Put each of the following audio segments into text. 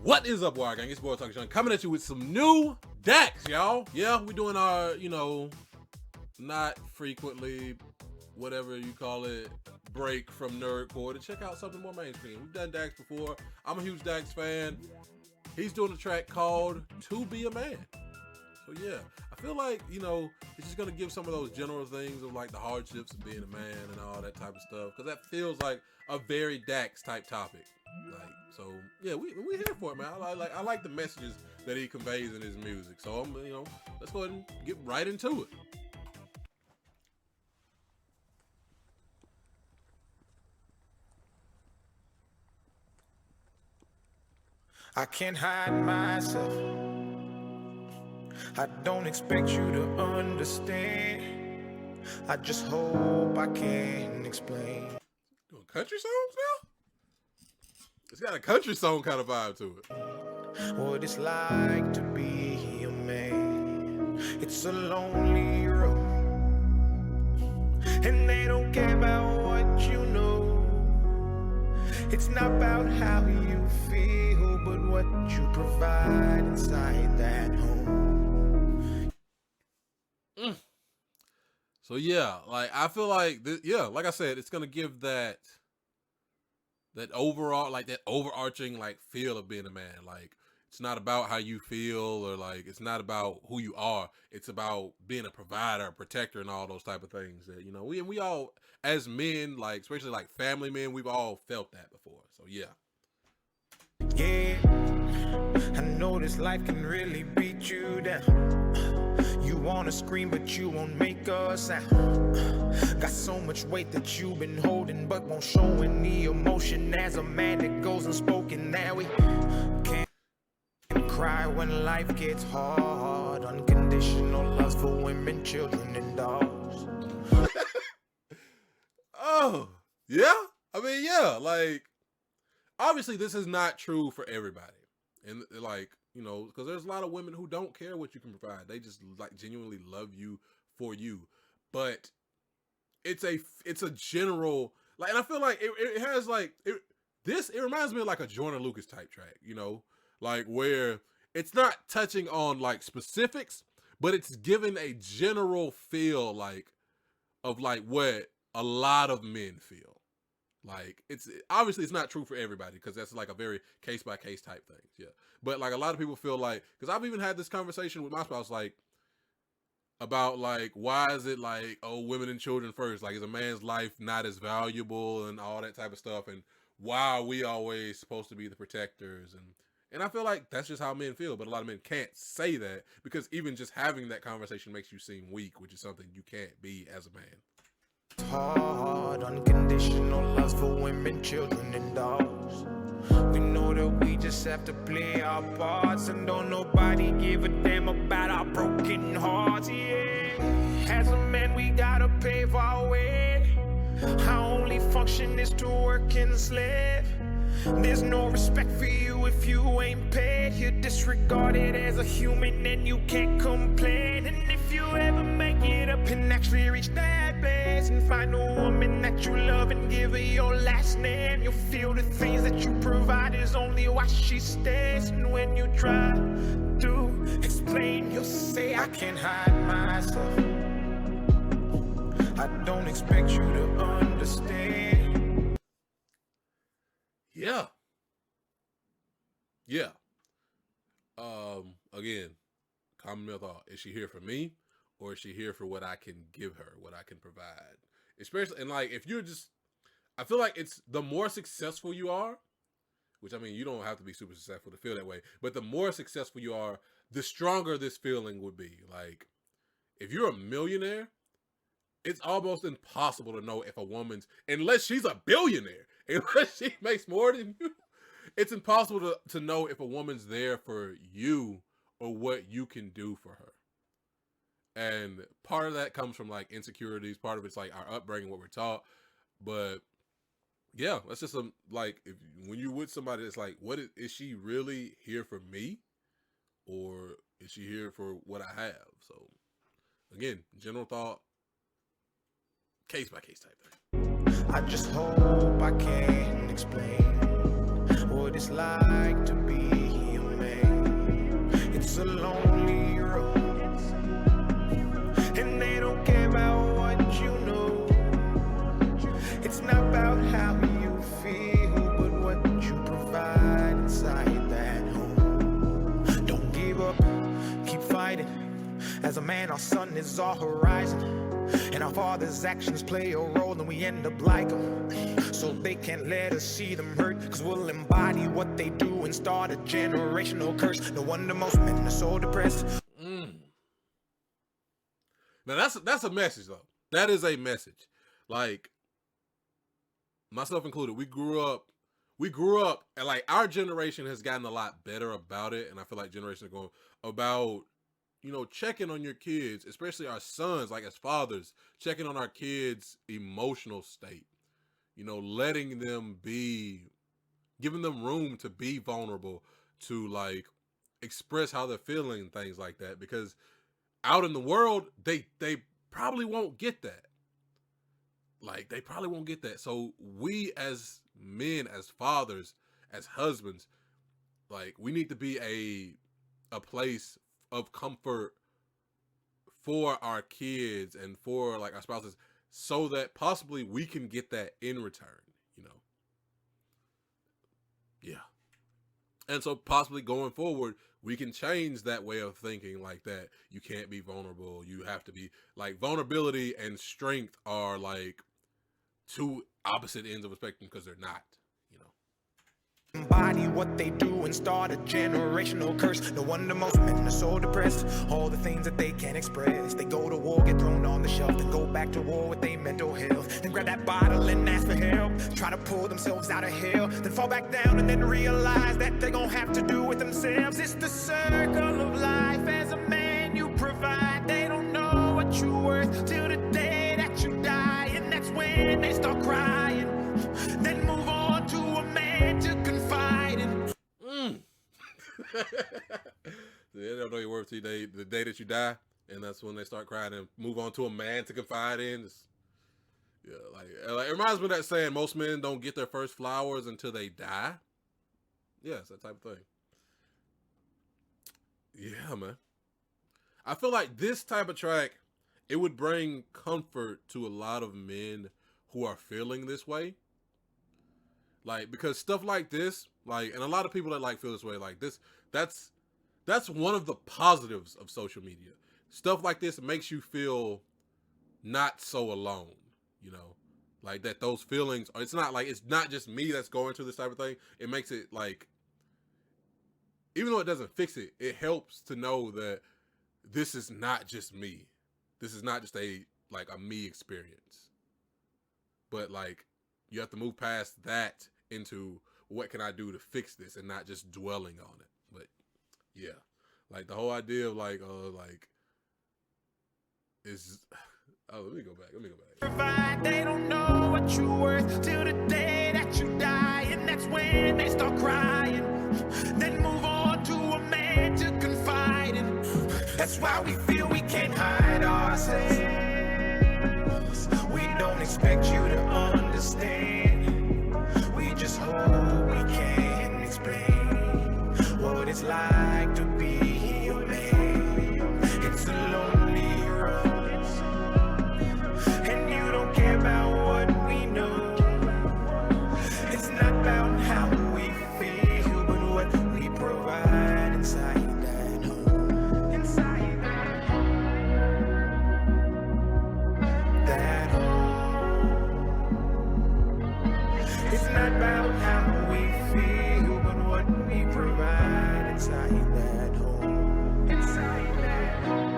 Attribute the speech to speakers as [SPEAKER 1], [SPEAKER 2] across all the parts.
[SPEAKER 1] What is up, Wire Gang? It's Boy Talk Sean coming at you with some new Dax, y'all. Yeah, we're doing our, not frequently, whatever you call it, break from nerdcore to check out something more mainstream. We've done Dax before. I'm a huge Dax fan. He's doing a track called To Be A Man. So yeah, I feel like, it's just going to give some of those general things of like the hardships of being a man and all that type of stuff. Because that feels like a very Dax type topic. So yeah, we here for it, man. I like the messages that he conveys in his music. So let's go ahead and get right into it.
[SPEAKER 2] I can't hide myself. I don't expect you to understand. I just hope I can explain.
[SPEAKER 1] Doing country songs now? It's got a country song kind of vibe to it.
[SPEAKER 2] What it's like to be a man. It's a lonely road, and they don't care about what you know. It's not about how you feel, but what you provide inside that home.
[SPEAKER 1] So yeah, like I feel like like I said, it's gonna give that overall, like that overarching like feel of being a man. Like it's not about how you feel or like it's not about who you are. It's about being a provider, a protector, and all those type of things that we all as men, like especially like family men, we've all felt that before. So yeah.
[SPEAKER 2] Yeah, I know this life can really beat you down. You wanna scream, but you won't make a sound. Got so much weight that you've been holding, but won't show any emotion. As a man that goes unspoken, now we can't cry when life gets hard. Unconditional loves for women, children, and dogs.
[SPEAKER 1] Oh, yeah? I mean, yeah, like, obviously this is not true for everybody. And like, because there's a lot of women who don't care what you can provide. They just like genuinely love you for you. But it's a general, like, and I feel like it has like, it reminds me of like a Joyner Lucas type track, like where it's not touching on like specifics, but it's giving a general feel like of like what a lot of men feel. Like it's obviously it's not true for everybody because that's like a very case by case type thing. Yeah. But like a lot of people feel like, because I've even had this conversation with my spouse, like about like, why is it like, oh, women and children first? Like is a man's life not as valuable and all that type of stuff? And why are we always supposed to be the protectors? And I feel like that's just how men feel, but a lot of men can't say that because even just having that conversation makes you seem weak, which is something you can't be as a man.
[SPEAKER 2] Hard, unconditional loves for women, children, and dogs. We know that we just have to play our parts, and don't nobody give a damn about our broken hearts. Yeah, as a man, we gotta pave our way. Our only function is to work and slave. There's no respect for you if you ain't paid. You're disregarded as a human and you can't complain. And if you ever make it up and actually reach that place and find a woman that you love and give her your last name, you'll feel the things that you provide is only why she stays. And when you try to explain, you'll say, I can't hide myself. I don't expect you to understand.
[SPEAKER 1] Yeah. Yeah. Again, common thought. Is she here for me or is she here for what I can give her, what I can provide? Especially, and like, if you're just, I feel like it's the more successful you are, which I mean, you don't have to be super successful to feel that way, but the more successful you are, the stronger this feeling would be. Like, if you're a millionaire, it's almost impossible to know if a woman's, unless she's a billionaire, unless she makes more than you, it's impossible to know if a woman's there for you or what you can do for her. And part of that comes from like insecurities. Part of it's like our upbringing, what we're taught. But yeah, that's just like, when you're with somebody, it's like, what is she really here for me? Or is she here for what I have? So again, general thought, case by case type thing.
[SPEAKER 2] I just hope I can explain what it's like to be It's a lonely road, and they don't care about what you know. It's not about how you feel, but what you provide inside that home. Don't give up, keep fighting. As a man, our sun is our horizon, and our father's actions play a role, and we end up like them. So they can't let us see them hurt, cause we'll embody what they do and start a generational curse. No wonder most men are so depressed.
[SPEAKER 1] Now that's a message though. That is a message. Like, myself included, we grew up and like our generation has gotten a lot better about it, and I feel like generations are going about, you know, checking on your kids, especially our sons, like as fathers, checking on our kids' emotional state. You know, letting them be, giving them room to be vulnerable, to like express how they're feeling, things like that. Because out in the world, they probably won't get that. Like, they probably won't get that. So we as men, as fathers, as husbands, like, we need to be a place of comfort for our kids and for like our spouses, so that possibly we can get that in return, you know. Yeah. And so possibly going forward, we can change that way of thinking, like that you can't be vulnerable. You have to be, like, vulnerability and strength are like two opposite ends of a spectrum, because they're not, you know.
[SPEAKER 2] Embody what they do and start a generational curse. No wonder most men are so depressed. All the things that they can't express. They go to war, get thrown on the shelf, then go back to war with their mental health. Then grab that bottle and ask for help. Try to pull themselves out of hell, then fall back down and then realize that they're gonna have to do it themselves. It's the circle of life. As a man, you provide. They don't know what you're worth till the day that you die, and that's when they start crying. Then move on to a man to confide in.
[SPEAKER 1] They don't know your worth till the day that you die, and that's when they start crying and move on to a man to confide in. Yeah, like it reminds me of that saying, most men don't get their first flowers until they die. Yeah, it's that type of thing. Yeah, man. I feel like this type of track, it would bring comfort to a lot of men who are feeling this way. Like, because stuff like this, like, and a lot of people that like feel this way, like this, that's one of the positives of social media. Stuff like this makes you feel not so alone, you know, like that those feelings, it's not like, it's not just me that's going through this type of thing. It makes it like, even though it doesn't fix it, it helps to know that this is not just me. This is not just a me experience. But like, you have to move past that into what can I do to fix this, and not just dwelling on it. But yeah, like the whole idea of is, oh, let me go back.
[SPEAKER 2] Provide, they don't know what you're worth till the day that you die, and that's when they start crying. Then move on to a man to confide in. That's why we feel we can't hide ourselves. We don't expect you to understand. We just hope we can explain what it's like to be a man. It's a lonely road, and you don't care about what we know. It's not about how we feel, but what we provide inside that home. Inside that home. It's not about how we feel, but what we provide inside that home. Inside that home.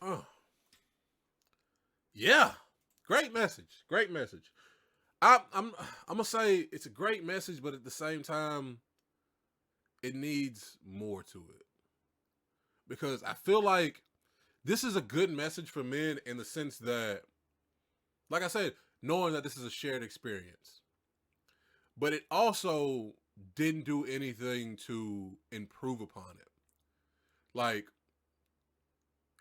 [SPEAKER 1] Oh, yeah, great message. Great message. I'm gonna say it's a great message, but at the same time, it needs more to it, because I feel like this is a good message for men in the sense that, like I said, knowing that this is a shared experience, but it also didn't do anything to improve upon it. Like,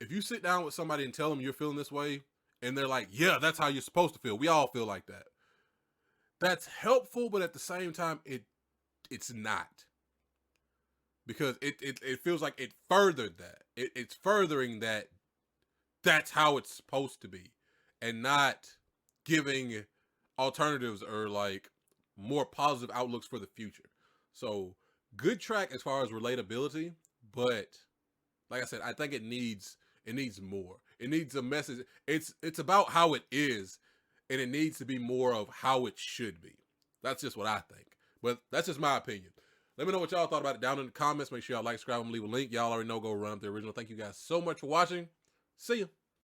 [SPEAKER 1] if you sit down with somebody and tell them you're feeling this way, and they're like, yeah, that's how you're supposed to feel. We all feel like that. That's helpful, but at the same time, it's not. Because it feels like it furthered that. It's furthering that that's how it's supposed to be. And not giving alternatives or like more positive outlooks for the future. So good track as far as relatability, but like I said, I think it needs more. It needs a message. It's about how it is, and it needs to be more of how it should be. That's just what I think. But that's just my opinion. Let me know what y'all thought about it down in the comments. Make sure y'all like, subscribe, and leave a link. Y'all already know, go run up the original. Thank you guys so much for watching. See ya.